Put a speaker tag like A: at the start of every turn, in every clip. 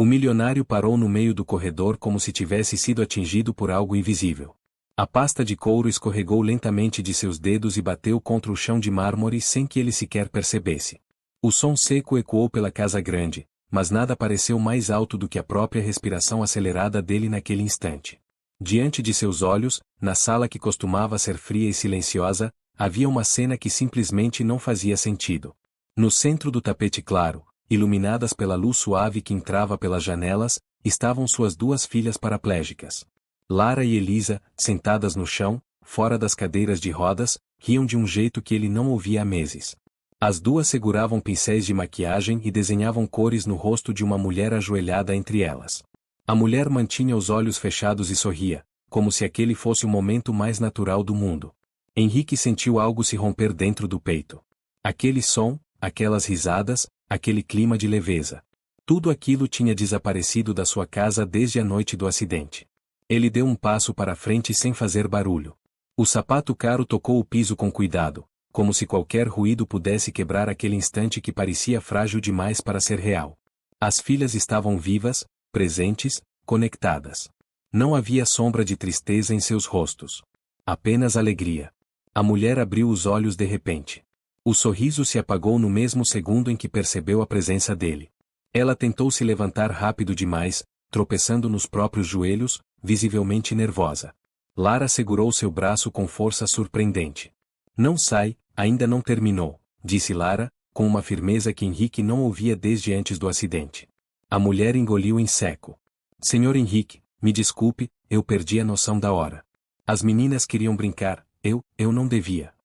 A: O milionário parou no meio do corredor como se tivesse sido atingido por algo invisível. A pasta de couro escorregou lentamente de seus dedos e bateu contra o chão de mármore sem que ele sequer percebesse. O som seco ecoou pela casa grande, mas nada pareceu mais alto do que a própria respiração acelerada dele naquele instante. Diante de seus olhos, na sala que costumava ser fria e silenciosa, havia uma cena que simplesmente não fazia sentido. No centro do tapete claro, iluminadas pela luz suave que entrava pelas janelas, estavam suas duas filhas paraplégicas. Lara e Elisa, sentadas no chão, fora das cadeiras de rodas, riam de um jeito que ele não ouvia há meses. As duas seguravam pincéis de maquiagem e desenhavam cores no rosto de uma mulher ajoelhada entre elas. A mulher mantinha os olhos fechados e sorria, como se aquele fosse o momento mais natural do mundo. Henrique sentiu algo se romper dentro do peito. Aquele som, aquelas risadas, aquele clima de leveza. Tudo aquilo tinha desaparecido da sua casa desde a noite do acidente. Ele deu um passo para frente sem fazer barulho. O sapato caro tocou o piso com cuidado, como se qualquer ruído pudesse quebrar aquele instante que parecia frágil demais para ser real. As filhas estavam vivas, presentes, conectadas. Não havia sombra de tristeza em seus rostos. Apenas alegria. A mulher abriu os olhos de repente. O sorriso se apagou no mesmo segundo em que percebeu a presença dele. Ela tentou se levantar rápido demais, tropeçando nos próprios joelhos, visivelmente nervosa. Lara segurou seu braço com força surpreendente. Não sai, ainda não terminou, disse Lara, com uma firmeza que Henrique não ouvia desde antes do acidente. A mulher engoliu em seco. Senhor Henrique, me desculpe, eu perdi a noção da hora. As meninas queriam brincar, eu não devia.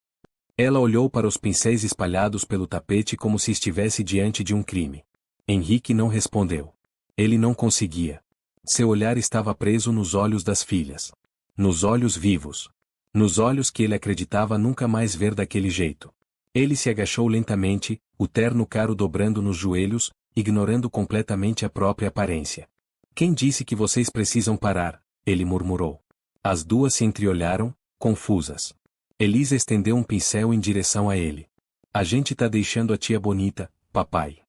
A: Ela olhou para os pincéis espalhados pelo tapete como se estivesse diante de um crime. Henrique não respondeu. Ele não conseguia. Seu olhar estava preso nos olhos das filhas. Nos olhos vivos. Nos olhos que ele acreditava nunca mais ver daquele jeito. Ele se agachou lentamente, o terno caro dobrando nos joelhos, ignorando completamente a própria aparência. Quem disse que vocês precisam parar? Ele murmurou. As duas se entreolharam, confusas. Elisa estendeu um pincel em direção a ele. A gente tá deixando a tia bonita, papai.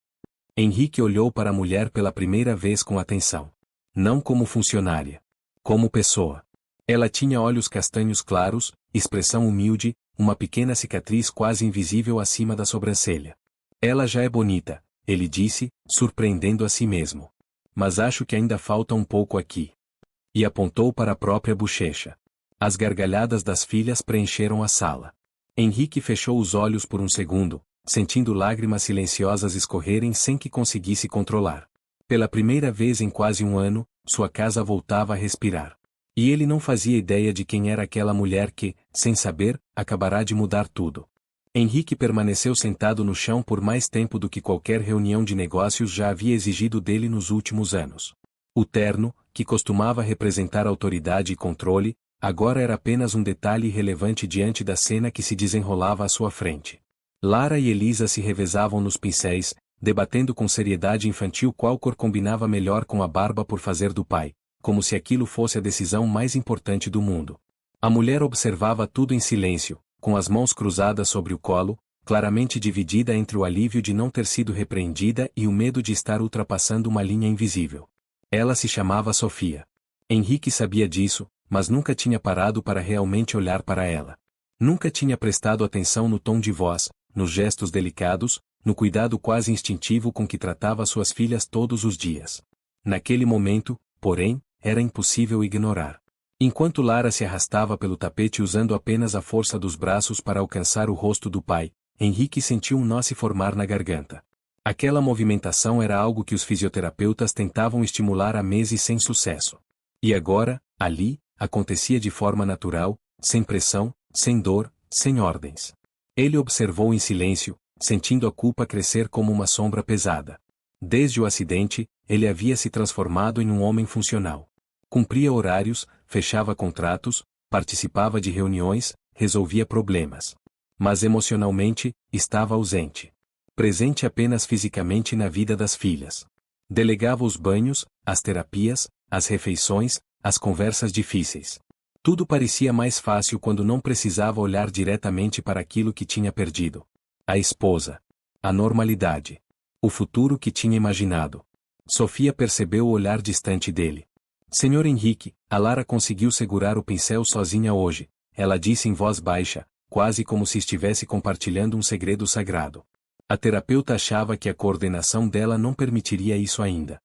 A: Henrique olhou para a mulher pela primeira vez com atenção. Não como funcionária. Como pessoa. Ela tinha olhos castanhos claros, expressão humilde, uma pequena cicatriz quase invisível acima da sobrancelha. Ela já é bonita, ele disse, surpreendendo a si mesmo. Mas acho que ainda falta um pouco aqui. E apontou para a própria bochecha. As gargalhadas das filhas preencheram a sala. Henrique fechou os olhos por um segundo, sentindo lágrimas silenciosas escorrerem sem que conseguisse controlar. Pela primeira vez em quase um ano, sua casa voltava a respirar. E ele não fazia ideia de quem era aquela mulher que, sem saber, acabará de mudar tudo. Henrique permaneceu sentado no chão por mais tempo do que qualquer reunião de negócios já havia exigido dele nos últimos anos. O terno, que costumava representar autoridade e controle, agora era apenas um detalhe irrelevante diante da cena que se desenrolava à sua frente. Lara e Elisa se revezavam nos pincéis, debatendo com seriedade infantil qual cor combinava melhor com a barba por fazer do pai, como se aquilo fosse a decisão mais importante do mundo. A mulher observava tudo em silêncio, com as mãos cruzadas sobre o colo, claramente dividida entre o alívio de não ter sido repreendida e o medo de estar ultrapassando uma linha invisível. Ela se chamava Sofia. Henrique sabia disso, mas nunca tinha parado para realmente olhar para ela. Nunca tinha prestado atenção no tom de voz, nos gestos delicados, no cuidado quase instintivo com que tratava suas filhas todos os dias. Naquele momento, porém, era impossível ignorar. Enquanto Lara se arrastava pelo tapete usando apenas a força dos braços para alcançar o rosto do pai, Henrique sentiu um nó se formar na garganta. Aquela movimentação era algo que os fisioterapeutas tentavam estimular há meses sem sucesso. E agora, ali, acontecia de forma natural, sem pressão, sem dor, sem ordens. Ele observou em silêncio, sentindo a culpa crescer como uma sombra pesada. Desde o acidente, ele havia se transformado em um homem funcional. Cumpria horários, fechava contratos, participava de reuniões, resolvia problemas. Mas emocionalmente, estava ausente. Presente apenas fisicamente na vida das filhas. Delegava os banhos, as terapias, as refeições, as conversas difíceis. Tudo parecia mais fácil quando não precisava olhar diretamente para aquilo que tinha perdido. A esposa. A normalidade. O futuro que tinha imaginado. Sofia percebeu o olhar distante dele. Senhor Henrique, a Lara conseguiu segurar o pincel sozinha hoje, ela disse em voz baixa, quase como se estivesse compartilhando um segredo sagrado. A terapeuta achava que a coordenação dela não permitiria isso ainda.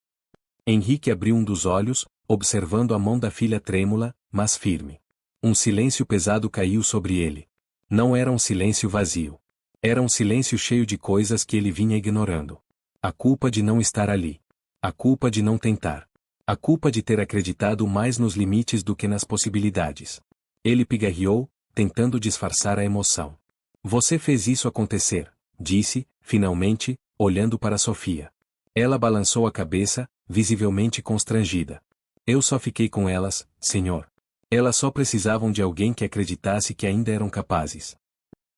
A: Henrique abriu um dos olhos, observando a mão da filha trêmula, mas firme. Um silêncio pesado caiu sobre ele. Não era um silêncio vazio. Era um silêncio cheio de coisas que ele vinha ignorando. A culpa de não estar ali. A culpa de não tentar. A culpa de ter acreditado mais nos limites do que nas possibilidades. Ele pigarreou, tentando disfarçar a emoção. Você fez isso acontecer, disse, finalmente, olhando para Sofia. Ela balançou a cabeça, visivelmente constrangida. Eu só fiquei com elas, senhor. Elas só precisavam de alguém que acreditasse que ainda eram capazes.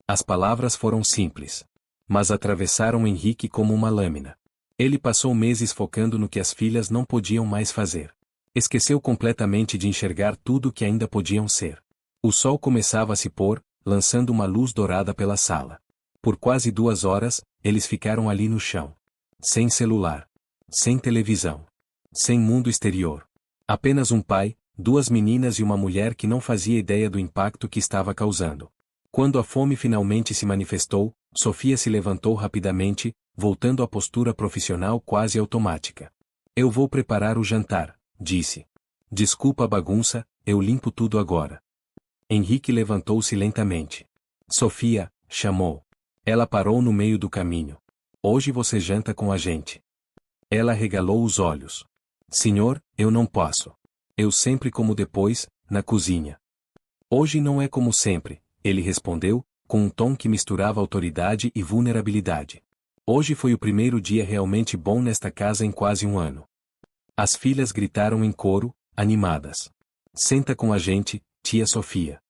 A: As palavras foram simples. Mas atravessaram Henrique como uma lâmina. Ele passou meses focando no que as filhas não podiam mais fazer. Esqueceu completamente de enxergar tudo o que ainda podiam ser. O sol começava a se pôr, lançando uma luz dourada pela sala. Por quase 2 horas, eles ficaram ali no chão. Sem celular. Sem televisão. Sem mundo exterior. Apenas um pai, 2 meninas e uma mulher que não fazia ideia do impacto que estava causando. Quando a fome finalmente se manifestou, Sofia se levantou rapidamente, voltando à postura profissional quase automática. Eu vou preparar o jantar, disse. Desculpa a bagunça, eu limpo tudo agora. Henrique levantou-se lentamente. Sofia, chamou. Ela parou no meio do caminho. Hoje você janta com a gente. Ela regalou os olhos. Senhor, eu não posso. Eu sempre como depois, na cozinha. Hoje não é como sempre, ele respondeu, com um tom que misturava autoridade e vulnerabilidade. Hoje foi o primeiro dia realmente bom nesta casa em quase 1 ano. As filhas gritaram em coro, animadas. Senta com a gente, tia Sofia.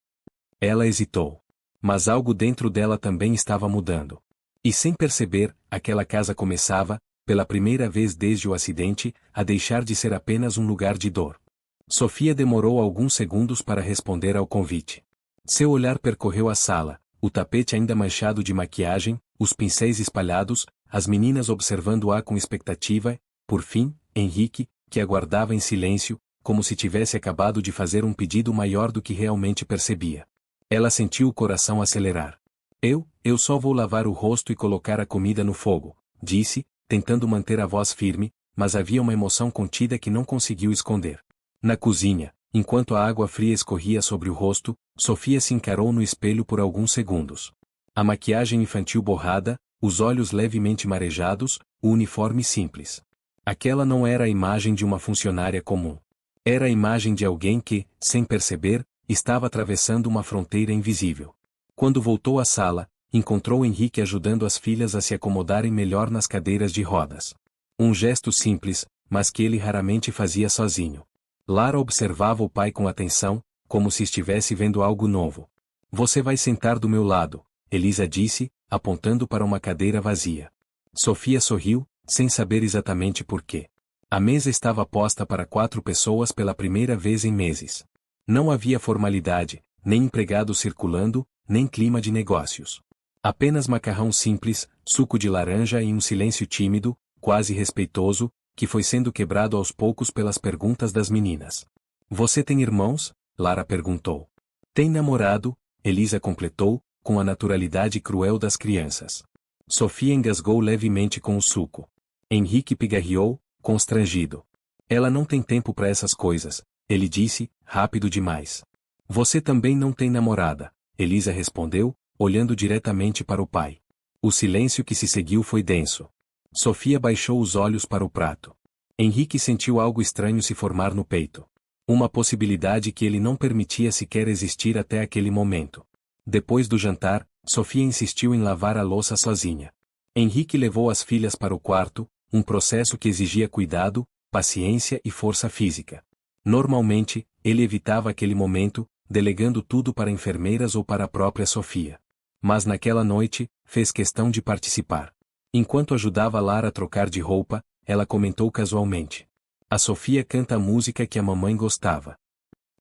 A: Ela hesitou. Mas algo dentro dela também estava mudando. E sem perceber, aquela casa começava, pela primeira vez desde o acidente, a deixar de ser apenas um lugar de dor. Sofia demorou alguns segundos para responder ao convite. Seu olhar percorreu a sala, o tapete ainda manchado de maquiagem, os pincéis espalhados, as meninas observando-a com expectativa, por fim, Henrique, que aguardava em silêncio, como se tivesse acabado de fazer um pedido maior do que realmente percebia. Ela sentiu o coração acelerar. Eu só vou lavar o rosto e colocar a comida no fogo, disse, tentando manter a voz firme, mas havia uma emoção contida que não conseguiu esconder. Na cozinha, enquanto a água fria escorria sobre o rosto, Sofia se encarou no espelho por alguns segundos. A maquiagem infantil borrada, os olhos levemente marejados, o uniforme simples. Aquela não era a imagem de uma funcionária comum. Era a imagem de alguém que, sem perceber, estava atravessando uma fronteira invisível. Quando voltou à sala, encontrou Henrique ajudando as filhas a se acomodarem melhor nas cadeiras de rodas. Um gesto simples, mas que ele raramente fazia sozinho. Lara observava o pai com atenção, como se estivesse vendo algo novo. Você vai sentar do meu lado, Elisa disse, apontando para uma cadeira vazia. Sofia sorriu, sem saber exatamente por quê. A mesa estava posta para 4 pessoas pela primeira vez em meses. Não havia formalidade, nem empregados circulando, nem clima de negócios. Apenas macarrão simples, suco de laranja e um silêncio tímido, quase respeitoso, que foi sendo quebrado aos poucos pelas perguntas das meninas. Você tem irmãos? Lara perguntou. Tem namorado? Elisa completou, com a naturalidade cruel das crianças. Sofia engasgou levemente com o suco. Henrique pigarreou, constrangido. Ela não tem tempo para essas coisas, ele disse, rápido demais. Você também não tem namorada, Elisa respondeu, olhando diretamente para o pai. O silêncio que se seguiu foi denso. Sofia baixou os olhos para o prato. Henrique sentiu algo estranho se formar no peito. Uma possibilidade que ele não permitia sequer existir até aquele momento. Depois do jantar, Sofia insistiu em lavar a louça sozinha. Henrique levou as filhas para o quarto, um processo que exigia cuidado, paciência e força física. Normalmente, ele evitava aquele momento, delegando tudo para enfermeiras ou para a própria Sofia. Mas naquela noite, fez questão de participar. Enquanto ajudava Lara a trocar de roupa, ela comentou casualmente. A Sofia canta a música que a mamãe gostava.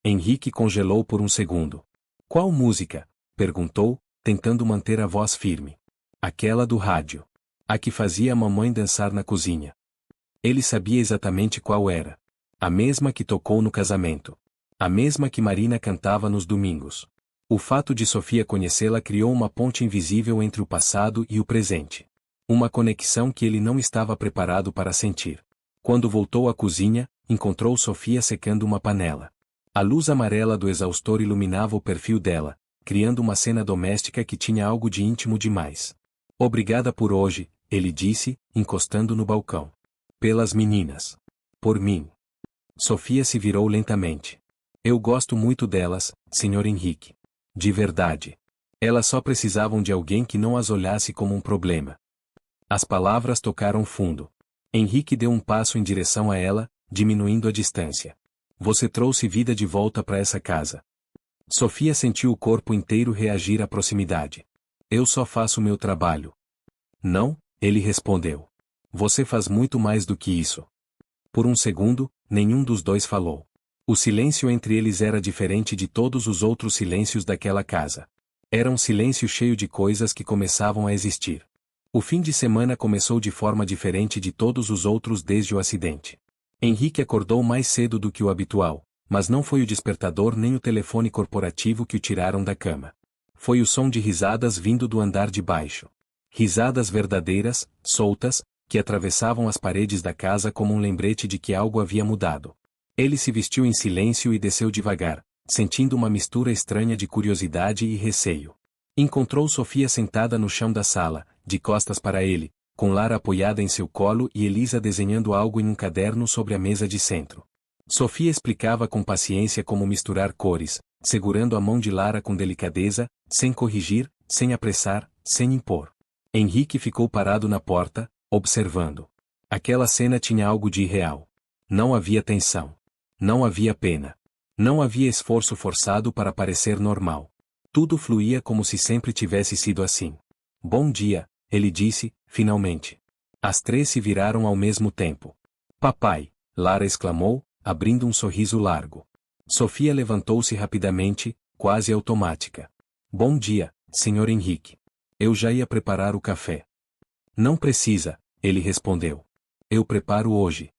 A: Henrique congelou por um segundo. Qual música? Perguntou, tentando manter a voz firme. Aquela do rádio. A que fazia a mamãe dançar na cozinha. Ele sabia exatamente qual era. A mesma que tocou no casamento. A mesma que Marina cantava nos domingos. O fato de Sofia conhecê-la criou uma ponte invisível entre o passado e o presente. Uma conexão que ele não estava preparado para sentir. Quando voltou à cozinha, encontrou Sofia secando uma panela. A luz amarela do exaustor iluminava o perfil dela, criando uma cena doméstica que tinha algo de íntimo demais. Obrigada por hoje, ele disse, encostando no balcão. Pelas meninas. Por mim. Sofia se virou lentamente. Eu gosto muito delas, Sr. Henrique. De verdade. Elas só precisavam de alguém que não as olhasse como um problema. As palavras tocaram fundo. Henrique deu um passo em direção a ela, diminuindo a distância. Você trouxe vida de volta para essa casa. Sofia sentiu o corpo inteiro reagir à proximidade. Eu só faço meu trabalho. Não, ele respondeu. Você faz muito mais do que isso. Por um segundo, nenhum dos dois falou. O silêncio entre eles era diferente de todos os outros silêncios daquela casa. Era um silêncio cheio de coisas que começavam a existir. O fim de semana começou de forma diferente de todos os outros desde o acidente. Henrique acordou mais cedo do que o habitual, mas não foi o despertador nem o telefone corporativo que o tiraram da cama. Foi o som de risadas vindo do andar de baixo. Risadas verdadeiras, soltas, que atravessavam as paredes da casa como um lembrete de que algo havia mudado. Ele se vestiu em silêncio e desceu devagar, sentindo uma mistura estranha de curiosidade e receio. Encontrou Sofia sentada no chão da sala, de costas para ele, com Lara apoiada em seu colo e Elisa desenhando algo em um caderno sobre a mesa de centro. Sofia explicava com paciência como misturar cores, segurando a mão de Lara com delicadeza, sem corrigir, sem apressar, sem impor. Henrique ficou parado na porta, observando. Aquela cena tinha algo de irreal. Não havia tensão. Não havia pena. Não havia esforço forçado para parecer normal. Tudo fluía como se sempre tivesse sido assim. Bom dia, ele disse, finalmente. As três se viraram ao mesmo tempo. Papai, Lara exclamou, abrindo um sorriso largo. Sofia levantou-se rapidamente, quase automática. Bom dia, Sr. Henrique. Eu já ia preparar o café. Não precisa, ele respondeu. Eu preparo hoje.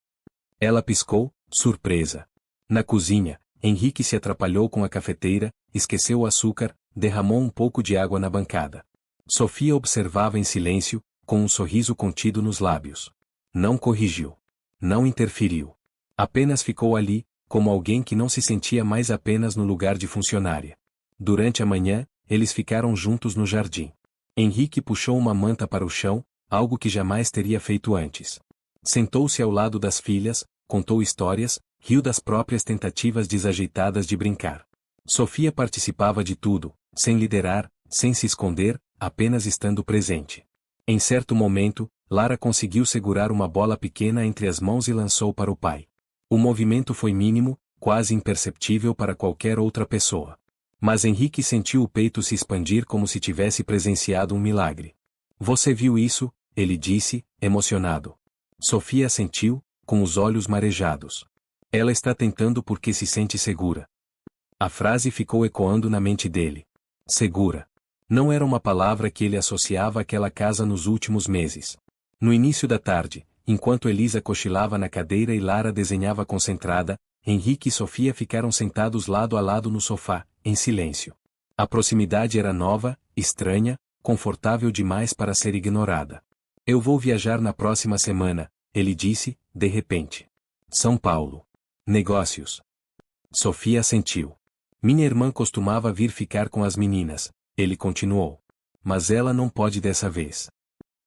A: Ela piscou, surpresa. Na cozinha, Henrique se atrapalhou com a cafeteira, esqueceu o açúcar, derramou um pouco de água na bancada. Sofia observava em silêncio, com um sorriso contido nos lábios. Não corrigiu. Não interferiu. Apenas ficou ali, como alguém que não se sentia mais apenas no lugar de funcionária. Durante a manhã, eles ficaram juntos no jardim. Henrique puxou uma manta para o chão, algo que jamais teria feito antes. Sentou-se ao lado das filhas, contou histórias, riu das próprias tentativas desajeitadas de brincar. Sofia participava de tudo, sem liderar, sem se esconder, apenas estando presente. Em certo momento, Lara conseguiu segurar uma bola pequena entre as mãos e lançou para o pai. O movimento foi mínimo, quase imperceptível para qualquer outra pessoa. Mas Henrique sentiu o peito se expandir como se tivesse presenciado um milagre. Você viu isso? Ele disse, emocionado. Sofia assentiu, com os olhos marejados. Ela está tentando porque se sente segura. A frase ficou ecoando na mente dele. Segura. Não era uma palavra que ele associava àquela casa nos últimos meses. No início da tarde, enquanto Elisa cochilava na cadeira e Lara desenhava concentrada, Henrique e Sofia ficaram sentados lado a lado no sofá, em silêncio. A proximidade era nova, estranha, confortável demais para ser ignorada. Eu vou viajar na próxima semana, ele disse, de repente. São Paulo. Negócios. Sofia assentiu. Minha irmã costumava vir ficar com as meninas, ele continuou. Mas ela não pode dessa vez.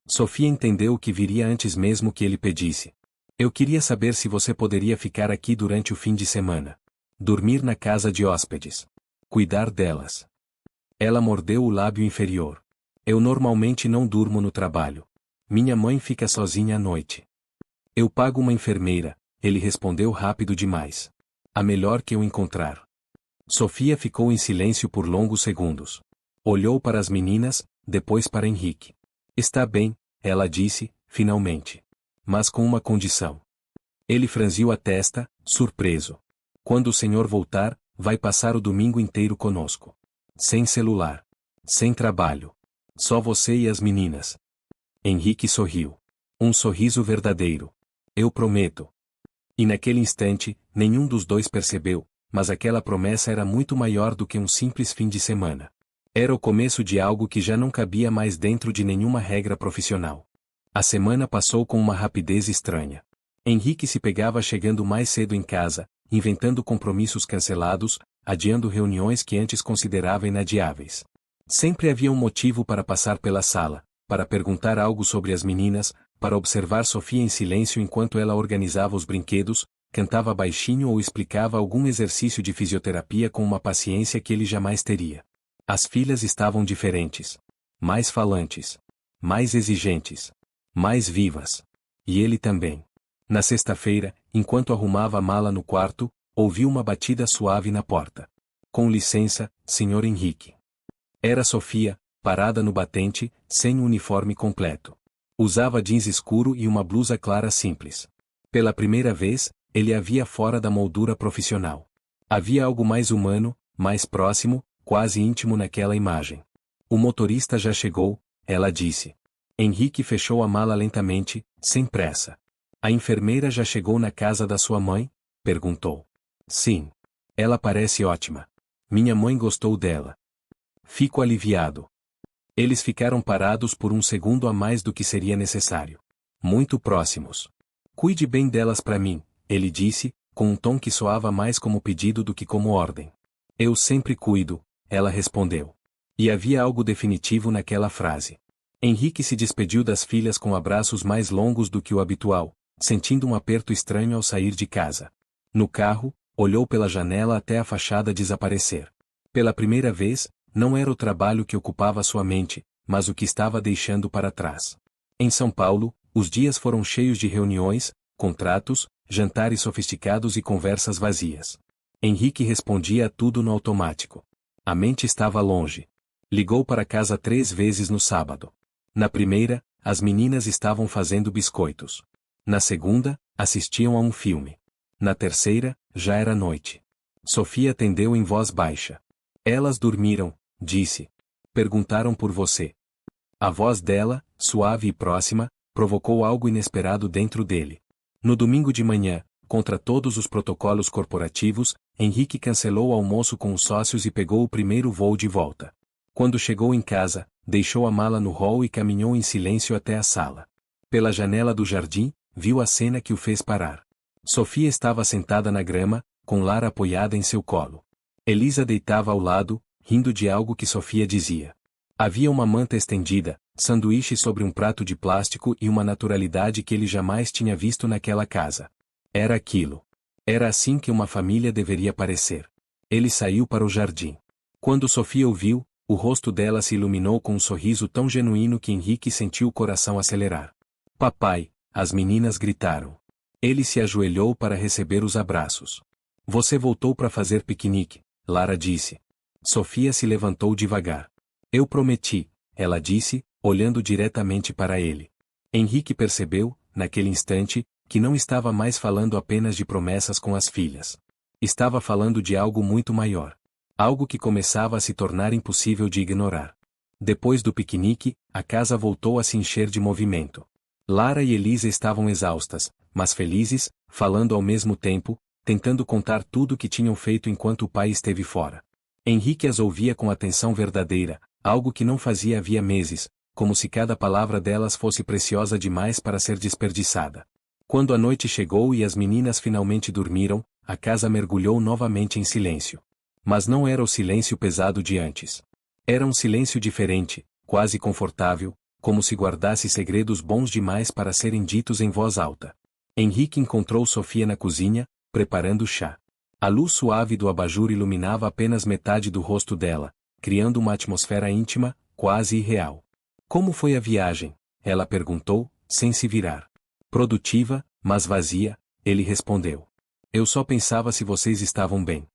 A: Sofia entendeu o que viria antes mesmo que ele pedisse. Eu queria saber se você poderia ficar aqui durante o fim de semana. Dormir na casa de hóspedes. Cuidar delas. Ela mordeu o lábio inferior. Eu normalmente não durmo no trabalho. Minha mãe fica sozinha à noite. Eu pago uma enfermeira, ele respondeu rápido demais. A melhor que eu encontrar. Sofia ficou em silêncio por longos segundos. Olhou para as meninas, depois para Henrique. Está bem, ela disse, finalmente. Mas com uma condição. Ele franziu a testa, surpreso. Quando o senhor voltar, vai passar o domingo inteiro conosco. Sem celular. Sem trabalho. Só você e as meninas. Henrique sorriu. Um sorriso verdadeiro. Eu prometo. E naquele instante, nenhum dos dois percebeu, mas aquela promessa era muito maior do que um simples fim de semana. Era o começo de algo que já não cabia mais dentro de nenhuma regra profissional. A semana passou com uma rapidez estranha. Henrique se pegava chegando mais cedo em casa, inventando compromissos cancelados, adiando reuniões que antes considerava inadiáveis. Sempre havia um motivo para passar pela sala, para perguntar algo sobre as meninas, para observar Sofia em silêncio enquanto ela organizava os brinquedos, cantava baixinho ou explicava algum exercício de fisioterapia com uma paciência que ele jamais teria. As filhas estavam diferentes. Mais falantes. Mais exigentes. Mais vivas. E ele também. Na sexta-feira, enquanto arrumava a mala no quarto, ouviu uma batida suave na porta. Com licença, Sr. Henrique. Era Sofia, parada no batente, sem o uniforme completo. Usava jeans escuro e uma blusa clara simples. Pela primeira vez, ele a via fora da moldura profissional. Havia algo mais humano, mais próximo, quase íntimo naquela imagem. O motorista já chegou, ela disse. Henrique fechou a mala lentamente, sem pressa. A enfermeira já chegou na casa da sua mãe? Perguntou. Sim. Ela parece ótima. Minha mãe gostou dela. Fico aliviado. Eles ficaram parados por um segundo a mais do que seria necessário. Muito próximos. Cuide bem delas para mim, ele disse, com um tom que soava mais como pedido do que como ordem. Eu sempre cuido, ela respondeu. E havia algo definitivo naquela frase. Henrique se despediu das filhas com abraços mais longos do que o habitual, sentindo um aperto estranho ao sair de casa. No carro, olhou pela janela até a fachada desaparecer. Pela primeira vez, não era o trabalho que ocupava sua mente, mas o que estava deixando para trás. Em São Paulo, os dias foram cheios de reuniões, contratos, jantares sofisticados e conversas vazias. Henrique respondia a tudo no automático. A mente estava longe. Ligou para casa 3 vezes no sábado. Na primeira, as meninas estavam fazendo biscoitos. Na segunda, assistiam a um filme. Na terceira, já era noite. Sofia atendeu em voz baixa. Elas dormiram, disse. Perguntaram por você. A voz dela, suave e próxima, provocou algo inesperado dentro dele. No domingo de manhã, contra todos os protocolos corporativos, Henrique cancelou o almoço com os sócios e pegou o primeiro voo de volta. Quando chegou em casa, deixou a mala no hall e caminhou em silêncio até a sala. Pela janela do jardim, viu a cena que o fez parar. Sofia estava sentada na grama, com Lara apoiada em seu colo. Elisa deitava ao lado, rindo de algo que Sofia dizia. Havia uma manta estendida, sanduíche sobre um prato de plástico e uma naturalidade que ele jamais tinha visto naquela casa. Era aquilo. Era assim que uma família deveria parecer. Ele saiu para o jardim. Quando Sofia o viu, o rosto dela se iluminou com um sorriso tão genuíno que Henrique sentiu o coração acelerar. Papai, as meninas gritaram. Ele se ajoelhou para receber os abraços. Você voltou para fazer piquenique, Lara disse. Sofia se levantou devagar. Eu prometi, ela disse, olhando diretamente para ele. Henrique percebeu, naquele instante, que não estava mais falando apenas de promessas com as filhas. Estava falando de algo muito maior. Algo que começava a se tornar impossível de ignorar. Depois do piquenique, a casa voltou a se encher de movimento. Lara e Elisa estavam exaustas, mas felizes, falando ao mesmo tempo, tentando contar tudo o que tinham feito enquanto o pai esteve fora. Henrique as ouvia com atenção verdadeira, algo que não fazia havia meses, como se cada palavra delas fosse preciosa demais para ser desperdiçada. Quando a noite chegou e as meninas finalmente dormiram, a casa mergulhou novamente em silêncio. Mas não era o silêncio pesado de antes. Era um silêncio diferente, quase confortável, como se guardasse segredos bons demais para serem ditos em voz alta. Henrique encontrou Sofia na cozinha, preparando o chá. A luz suave do abajur iluminava apenas metade do rosto dela, criando uma atmosfera íntima, quase irreal. Como foi a viagem? Ela perguntou, sem se virar. Produtiva, mas vazia, ele respondeu. Eu só pensava se vocês estavam bem.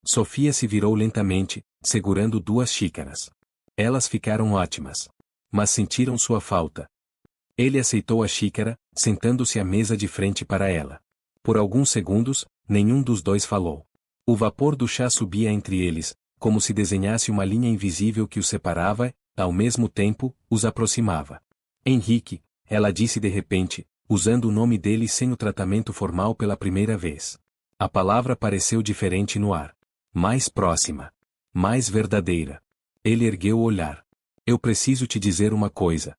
A: Sofia se virou lentamente, segurando 2 xícaras. Elas ficaram ótimas. Mas sentiram sua falta. Ele aceitou a xícara, sentando-se à mesa de frente para ela. Por alguns segundos, nenhum dos dois falou. O vapor do chá subia entre eles, como se desenhasse uma linha invisível que os separava e, ao mesmo tempo, os aproximava. Henrique, ela disse de repente, usando o nome dele sem o tratamento formal pela primeira vez. A palavra pareceu diferente no ar. Mais próxima. Mais verdadeira. Ele ergueu o olhar. Eu preciso te dizer uma coisa.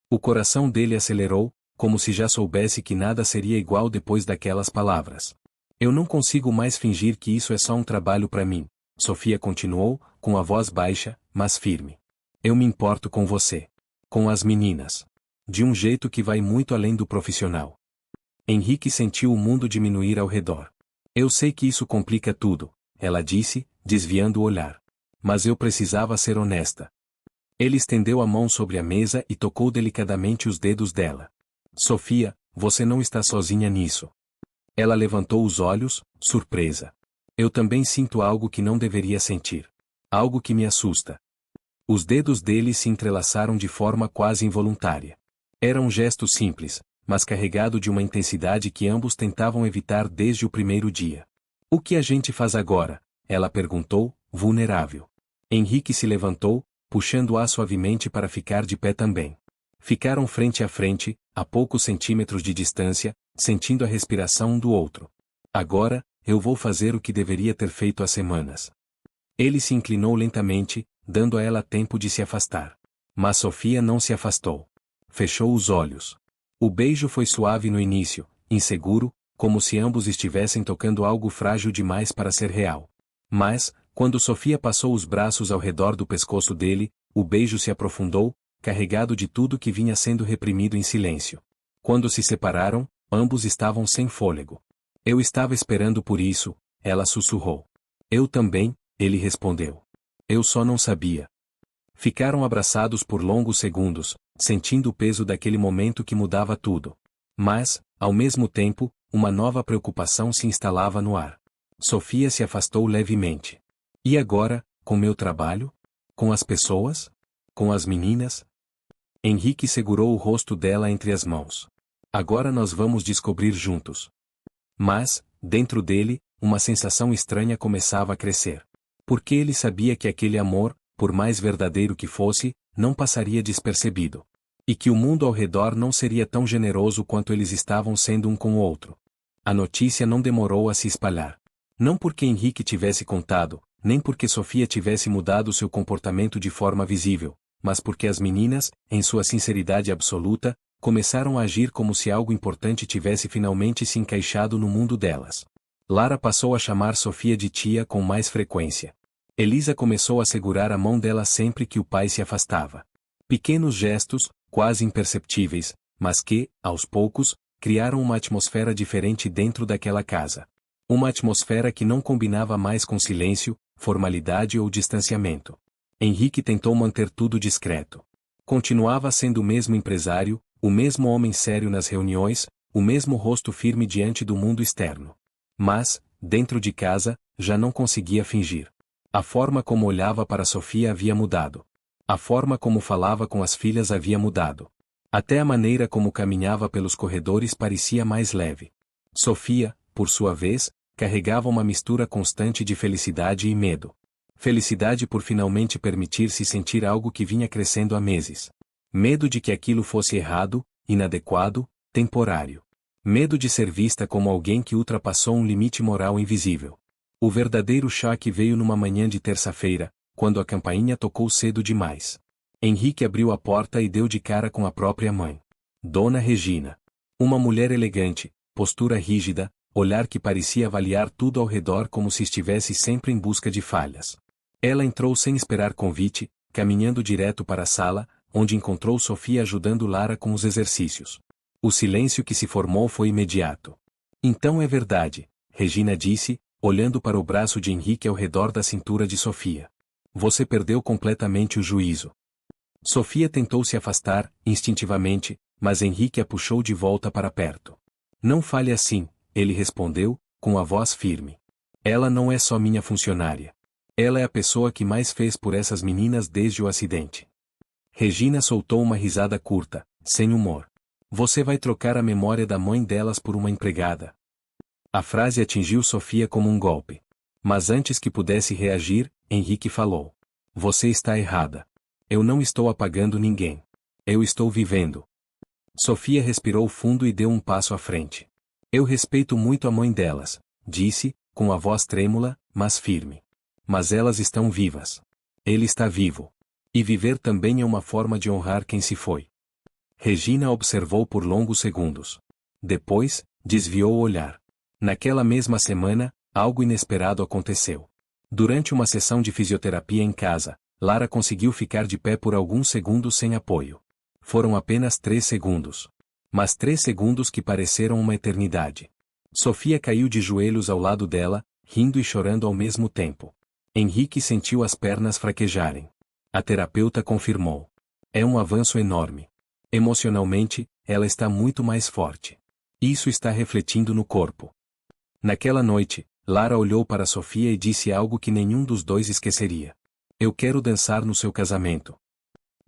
A: O coração dele acelerou, como se já soubesse que nada seria igual depois daquelas palavras. Eu não consigo mais fingir que isso é só um trabalho para mim, Sofia continuou, com a voz baixa, mas firme. Eu me importo com você. Com as meninas. De um jeito que vai muito além do profissional. Henrique sentiu o mundo diminuir ao redor. Eu sei que isso complica tudo, ela disse, desviando o olhar. Mas eu precisava ser honesta. Ele estendeu a mão sobre a mesa e tocou delicadamente os dedos dela. Sofia, você não está sozinha nisso. Ela levantou os olhos, surpresa. Eu também sinto algo que não deveria sentir. Algo que me assusta. Os dedos dele se entrelaçaram de forma quase involuntária. Era um gesto simples, mas carregado de uma intensidade que ambos tentavam evitar desde o primeiro dia. O que a gente faz agora? Ela perguntou, vulnerável. Henrique se levantou, puxando-a suavemente para ficar de pé também. Ficaram frente a frente, a poucos centímetros de distância, sentindo a respiração um do outro. Agora, eu vou fazer o que deveria ter feito há semanas. Ele se inclinou lentamente, dando a ela tempo de se afastar. Mas Sofia não se afastou. Fechou os olhos. O beijo foi suave no início, inseguro, como se ambos estivessem tocando algo frágil demais para ser real. Mas, quando Sofia passou os braços ao redor do pescoço dele, o beijo se aprofundou, carregado de tudo que vinha sendo reprimido em silêncio. Quando se separaram, ambos estavam sem fôlego. Eu estava esperando por isso, ela sussurrou. Eu também, ele respondeu. Eu só não sabia. Ficaram abraçados por longos segundos, sentindo o peso daquele momento que mudava tudo. Mas, ao mesmo tempo, uma nova preocupação se instalava no ar. Sofia se afastou levemente. E agora, com meu trabalho? Com as pessoas? Com as meninas? Henrique segurou o rosto dela entre as mãos. Agora nós vamos descobrir juntos. Mas, dentro dele, uma sensação estranha começava a crescer. Porque ele sabia que aquele amor, por mais verdadeiro que fosse, não passaria despercebido. E que o mundo ao redor não seria tão generoso quanto eles estavam sendo um com o outro. A notícia não demorou a se espalhar. Não porque Henrique tivesse contado, nem porque Sofia tivesse mudado seu comportamento de forma visível, mas porque as meninas, em sua sinceridade absoluta, começaram a agir como se algo importante tivesse finalmente se encaixado no mundo delas. Lara passou a chamar Sofia de tia com mais frequência. Elisa começou a segurar a mão dela sempre que o pai se afastava. Pequenos gestos, quase imperceptíveis, mas que, aos poucos, criaram uma atmosfera diferente dentro daquela casa. Uma atmosfera que não combinava mais com silêncio, formalidade ou distanciamento. Henrique tentou manter tudo discreto. Continuava sendo o mesmo empresário, o mesmo homem sério nas reuniões, o mesmo rosto firme diante do mundo externo. Mas, dentro de casa, já não conseguia fingir. A forma como olhava para Sofia havia mudado. A forma como falava com as filhas havia mudado. Até a maneira como caminhava pelos corredores parecia mais leve. Sofia, por sua vez, carregava uma mistura constante de felicidade e medo. Felicidade por finalmente permitir-se sentir algo que vinha crescendo há meses. Medo de que aquilo fosse errado, inadequado, temporário. Medo de ser vista como alguém que ultrapassou um limite moral invisível. O verdadeiro choque veio numa manhã de terça-feira, quando a campainha tocou cedo demais. Henrique abriu a porta e deu de cara com a própria mãe. Dona Regina. Uma mulher elegante, postura rígida, olhar que parecia avaliar tudo ao redor como se estivesse sempre em busca de falhas. Ela entrou sem esperar convite, caminhando direto para a sala, onde encontrou Sofia ajudando Lara com os exercícios. O silêncio que se formou foi imediato. Então é verdade, Regina disse, olhando para o braço de Henrique ao redor da cintura de Sofia. Você perdeu completamente o juízo. Sofia tentou se afastar, instintivamente, mas Henrique a puxou de volta para perto. Não fale assim, ele respondeu, com a voz firme. Ela não é só minha funcionária. Ela é a pessoa que mais fez por essas meninas desde o acidente. Regina soltou uma risada curta, sem humor. Você vai trocar a memória da mãe delas por uma empregada. A frase atingiu Sofia como um golpe. Mas antes que pudesse reagir, Henrique falou. Você está errada. Eu não estou apagando ninguém. Eu estou vivendo. Sofia respirou fundo e deu um passo à frente. Eu respeito muito a mãe delas, disse, com a voz trêmula, mas firme. Mas elas estão vivas. Ele está vivo. E viver também é uma forma de honrar quem se foi. Regina observou por longos segundos. Depois, desviou o olhar. Naquela mesma semana, algo inesperado aconteceu. Durante uma sessão de fisioterapia em casa, Lara conseguiu ficar de pé por alguns segundos sem apoio. Foram apenas 3 segundos. Mas 3 segundos que pareceram uma eternidade. Sofia caiu de joelhos ao lado dela, rindo e chorando ao mesmo tempo. Henrique sentiu as pernas fraquejarem. A terapeuta confirmou. É um avanço enorme. Emocionalmente, ela está muito mais forte. Isso está refletindo no corpo. Naquela noite, Lara olhou para Sofia e disse algo que nenhum dos dois esqueceria. Eu quero dançar no seu casamento.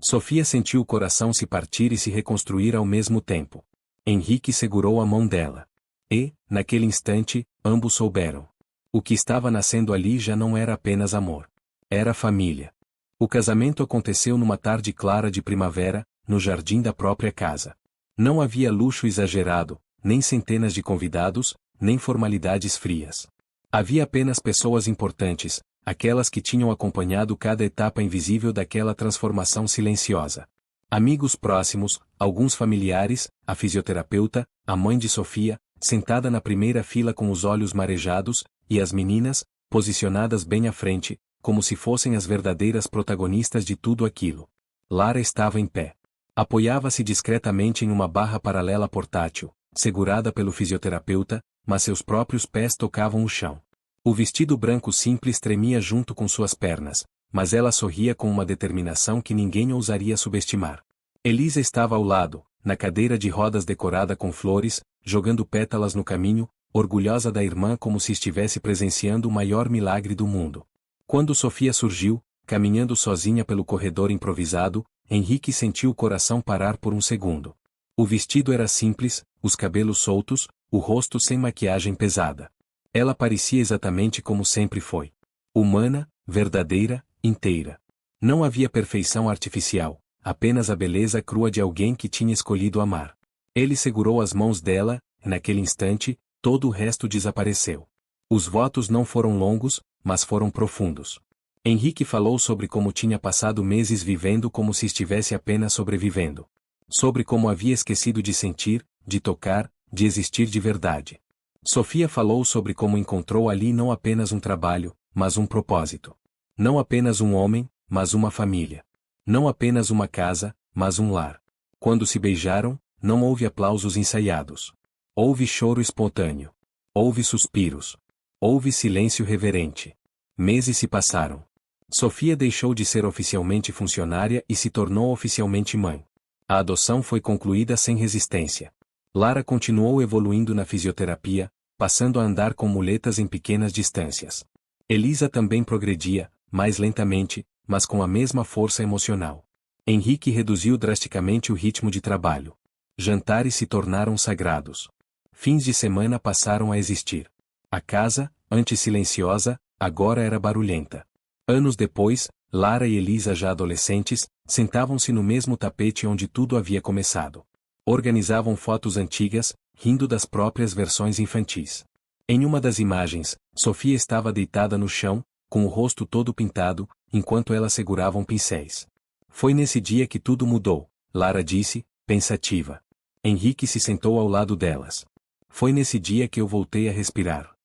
A: Sofia sentiu o coração se partir e se reconstruir ao mesmo tempo. Henrique segurou a mão dela. E, naquele instante, ambos souberam. O que estava nascendo ali já não era apenas amor. Era família. O casamento aconteceu numa tarde clara de primavera, no jardim da própria casa. Não havia luxo exagerado, nem centenas de convidados, nem formalidades frias. Havia apenas pessoas importantes, aquelas que tinham acompanhado cada etapa invisível daquela transformação silenciosa. Amigos próximos, alguns familiares, a fisioterapeuta, a mãe de Sofia, sentada na primeira fila com os olhos marejados, e as meninas, posicionadas bem à frente, como se fossem as verdadeiras protagonistas de tudo aquilo. Lara estava em pé. Apoiava-se discretamente em uma barra paralela portátil, segurada pelo fisioterapeuta, mas seus próprios pés tocavam o chão. O vestido branco simples tremia junto com suas pernas, mas ela sorria com uma determinação que ninguém ousaria subestimar. Elisa estava ao lado, na cadeira de rodas decorada com flores, jogando pétalas no caminho, orgulhosa da irmã como se estivesse presenciando o maior milagre do mundo. Quando Sofia surgiu, caminhando sozinha pelo corredor improvisado, Henrique sentiu o coração parar por um segundo. O vestido era simples, os cabelos soltos, o rosto sem maquiagem pesada. Ela parecia exatamente como sempre foi. Humana, verdadeira, inteira. Não havia perfeição artificial, apenas a beleza crua de alguém que tinha escolhido amar. Ele segurou as mãos dela, e naquele instante, todo o resto desapareceu. Os votos não foram longos, mas foram profundos. Henrique falou sobre como tinha passado meses vivendo como se estivesse apenas sobrevivendo. Sobre como havia esquecido de sentir, de tocar, de existir de verdade. Sofia falou sobre como encontrou ali não apenas um trabalho, mas um propósito. Não apenas um homem, mas uma família. Não apenas uma casa, mas um lar. Quando se beijaram, não houve aplausos ensaiados. Houve choro espontâneo. Houve suspiros. Houve silêncio reverente. Meses se passaram. Sofia deixou de ser oficialmente funcionária e se tornou oficialmente mãe. A adoção foi concluída sem resistência. Lara continuou evoluindo na fisioterapia, passando a andar com muletas em pequenas distâncias. Elisa também progredia, mais lentamente, mas com a mesma força emocional. Henrique reduziu drasticamente o ritmo de trabalho. Jantares se tornaram sagrados. Fins de semana passaram a existir. A casa, antes silenciosa, agora era barulhenta. Anos depois, Lara e Elisa, já adolescentes, sentavam-se no mesmo tapete onde tudo havia começado. Organizavam fotos antigas, rindo das próprias versões infantis. Em uma das imagens, Sofia estava deitada no chão, com o rosto todo pintado, enquanto elas seguravam pincéis. Foi nesse dia que tudo mudou, Lara disse, pensativa. Henrique se sentou ao lado delas. Foi nesse dia que eu voltei a respirar.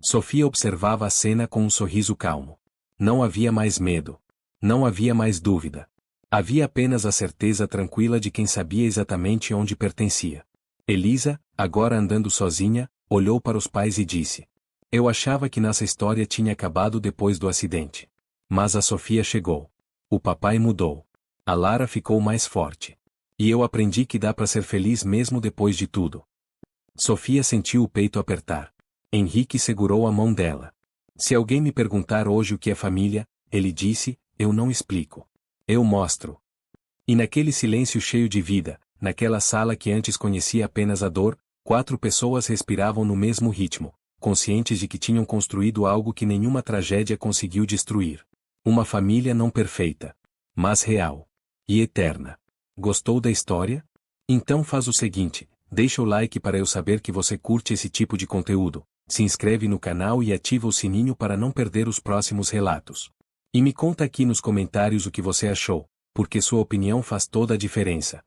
A: Sofia observava a cena com um sorriso calmo. Não havia mais medo. Não havia mais dúvida. Havia apenas a certeza tranquila de quem sabia exatamente onde pertencia. Elisa, agora andando sozinha, olhou para os pais e disse: Eu achava que nossa história tinha acabado depois do acidente. Mas a Sofia chegou. O papai mudou. A Lara ficou mais forte. E eu aprendi que dá para ser feliz mesmo depois de tudo. Sofia sentiu o peito apertar. Henrique segurou a mão dela. Se alguém me perguntar hoje o que é família, ele disse, eu não explico. Eu mostro. E naquele silêncio cheio de vida, naquela sala que antes conhecia apenas a dor, 4 pessoas respiravam no mesmo ritmo, conscientes de que tinham construído algo que nenhuma tragédia conseguiu destruir. Uma família não perfeita, mas real. E eterna. Gostou da história? Então faz o seguinte, deixa o like para eu saber que você curte esse tipo de conteúdo, se inscreve no canal e ativa o sininho para não perder os próximos relatos. E me conta aqui nos comentários o que você achou, porque sua opinião faz toda a diferença.